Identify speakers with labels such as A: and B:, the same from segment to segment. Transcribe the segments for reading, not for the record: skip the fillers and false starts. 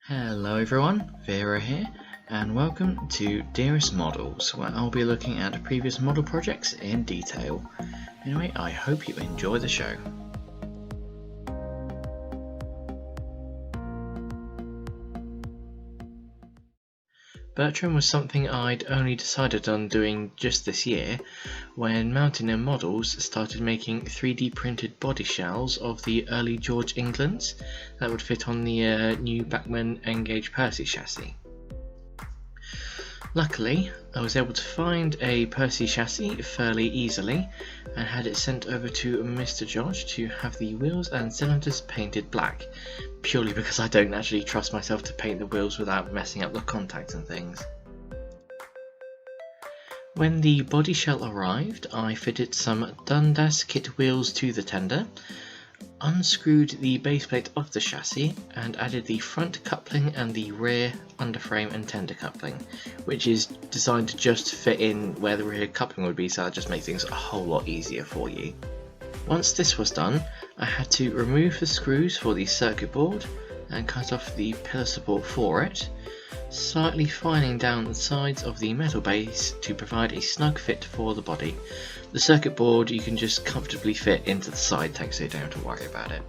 A: Hello everyone, Vera here, and welcome to Dearest Models, where I'll be looking at previous model projects in detail. Anyway, I hope you enjoy the show. Bertram was something I'd only decided on doing just this year, when Mountaineer Models started making 3D printed body shells of the early George Englands that would fit on the new Bachmann Engage Percy chassis. Luckily, I was able to find a Percy chassis fairly easily and had it sent over to Mr. George to have the wheels and cylinders painted black, purely because I don't actually trust myself to paint the wheels without messing up the contacts and things. When the body shell arrived, I fitted some Dundas kit wheels to the tender, unscrewed the base plate of the chassis and added the front coupling and the rear underframe and tender coupling, which is designed to just fit in where the rear coupling would be, so that just makes things a whole lot easier for you. Once this was done, I had to remove the screws for the circuit board and cut off the pillar support for it, slightly filing down the sides of the metal base to provide a snug fit for the body. The circuit board you can just comfortably fit into the side tank, so you don't have to worry about it.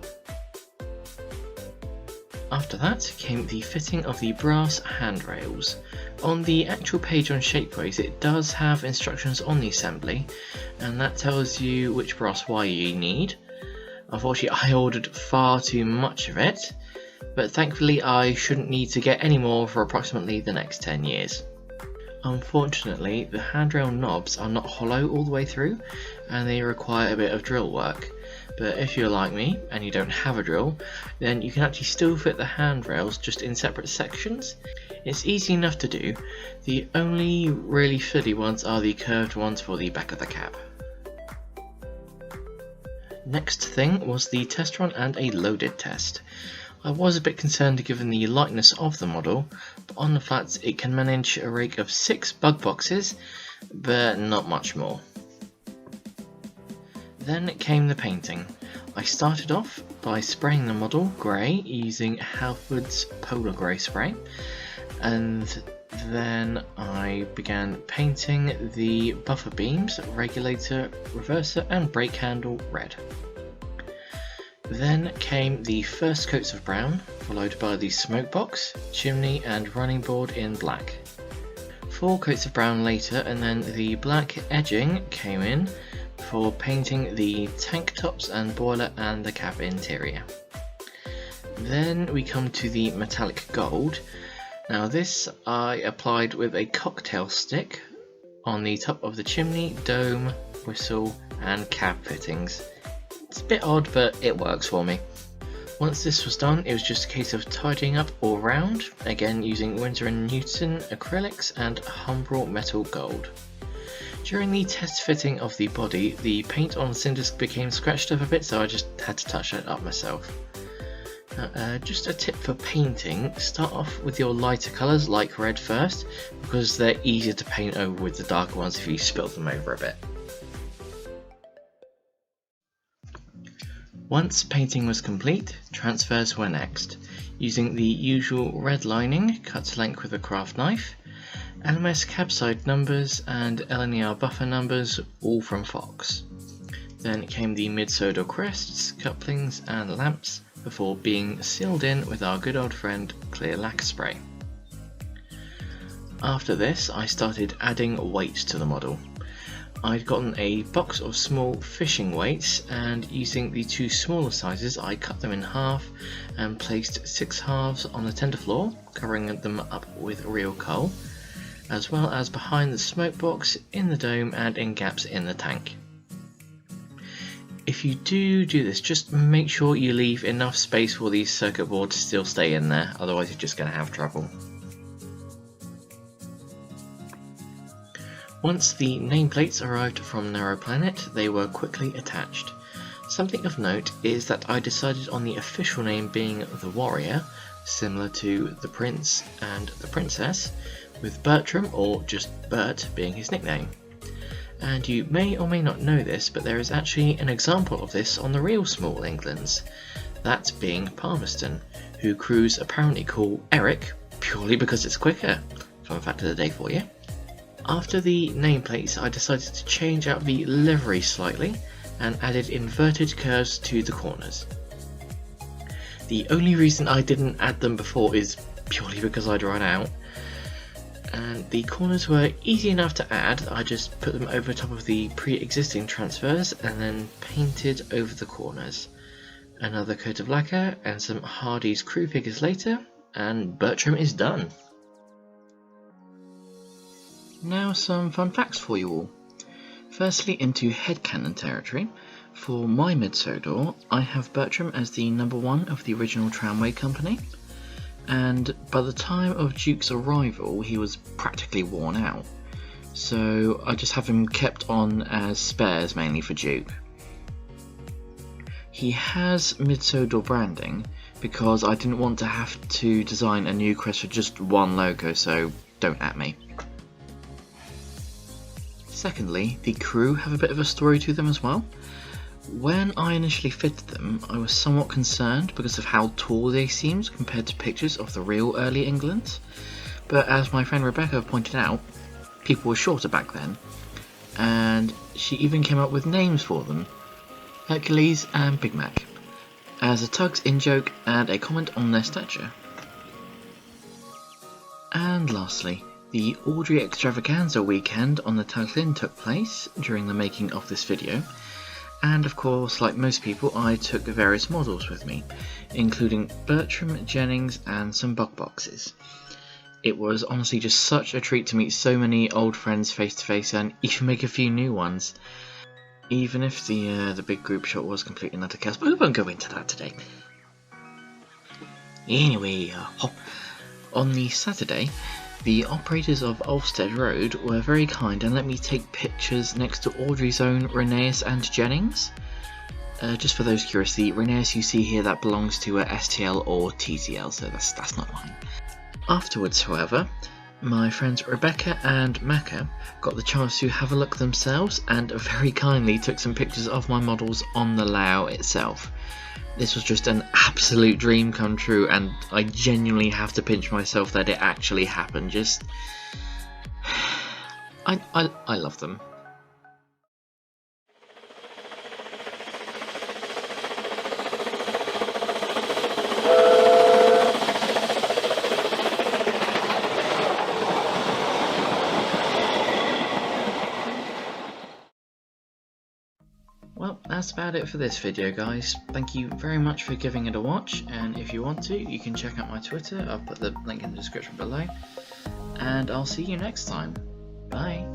A: After that came the fitting of the brass handrails. On the actual page on Shapeways it does have instructions on the assembly, and that tells you which brass wire you need. Unfortunately I ordered far too much of it, but thankfully I shouldn't need to get any more for approximately the next 10 years. Unfortunately, the handrail knobs are not hollow all the way through and they require a bit of drill work, but if you're like me and you don't have a drill, then you can actually still fit the handrails just in separate sections. It's easy enough to do. The only really fiddly ones are the curved ones for the back of the cab. Next thing was the test run and a loaded test. I was a bit concerned given the lightness of the model, but on the flats it can manage a rake of 6 bug boxes, but not much more. Then came the painting. I started off by spraying the model grey using Halford's Polar Grey spray, and then I began painting the buffer beams, regulator, reverser and brake handle red. Then came the first coats of brown, followed by the smoke box, chimney and running board in black. 4 coats of brown later, and then the black edging came in for painting the tank tops and boiler and the cab interior. Then we come to the metallic gold. Now this I applied with a cocktail stick on the top of the chimney, dome, whistle and cab fittings. It's a bit odd, but it works for me. Once this was done, it was just a case of tidying up all round, again using Winsor & Newton acrylics and Humbrol metal gold. During the test fitting of the body, the paint on the cinders became scratched up a bit, so I just had to touch it up myself. Now, just a tip for painting, start off with your lighter colours like red first, because they're easier to paint over with the darker ones if you spill them over a bit. Once painting was complete, transfers were next, using the usual red lining cut to length with a craft knife, LMS cabside numbers and LNER buffer numbers, all from Fox. Then came the mid-Sodor crests, couplings and lamps, before being sealed in with our good old friend clear lacquer spray. After this I started adding weight to the model. I'd gotten a box of small fishing weights, and using the 2 smaller sizes I cut them in half and placed 6 halves on the tender floor, covering them up with real coal, as well as behind the smoke box, in the dome and in gaps in the tank. If you do this, just make sure you leave enough space for the circuit board to still stay in there, otherwise you're just going to have trouble. Once the nameplates arrived from Narrow Planet, they were quickly attached. Something of note is that I decided on the official name being the Warrior, similar to the Prince and the Princess, with Bertram, or just Bert, being his nickname. And you may or may not know this, but there is actually an example of this on the real Small Englands, that being Palmerston, who crews apparently call Eric purely because it's quicker. Fun fact of the day for you. After the nameplates, I decided to change out the livery slightly and added inverted curves to the corners. The only reason I didn't add them before is purely because I'd run out. And the corners were easy enough to add. I just put them over top of the pre-existing transfers and then painted over the corners. Another coat of lacquer and some Hardy's crew figures later, and Bertram is done. Now some fun facts for you all. Firstly, into headcanon territory. For my mid-Sodor, I have Bertram as the #1 of the original tramway company, and by the time of Duke's arrival he was practically worn out, so I just have him kept on as spares mainly for Duke. He has mid-Sodor branding because I didn't want to have to design a new crest for just one logo, so don't at me. Secondly, the crew have a bit of a story to them as well. When I initially fitted them, I was somewhat concerned because of how tall they seemed compared to pictures of the real early England, but as my friend Rebecca pointed out, people were shorter back then, and she even came up with names for them, Hercules and Big Mac, as a Tugs in-joke and a comment on their stature. And lastly, the Audrey Extravaganza weekend on the Tugs Inn took place during the making of this video, and of course, like most people, I took various models with me, including Bertram, Jennings and some bug boxes. It was honestly just such a treat to meet so many old friends face to face and even make a few new ones, even if the big group shot was completely not a chaos, but we won't go into that today. Anyway, on the Saturday, the operators of Ulfstead Road were very kind and let me take pictures next to Audrey's own Rheneas and Jennings. Just for those curious, the Rheneas you see here, that belongs to STL or TTL, so that's not mine. Afterwards, however, my friends Rebecca and Makker got the chance to have a look themselves and very kindly took some pictures of my models on the layout itself. This was just an absolute dream come true, and I genuinely have to pinch myself that it actually happened. Just I love them. Well, that's about it for this video, guys. Thank you very much for giving it a watch, and if you want to, you can check out my Twitter. I'll put the link in the description below, and I'll see you next time. Bye!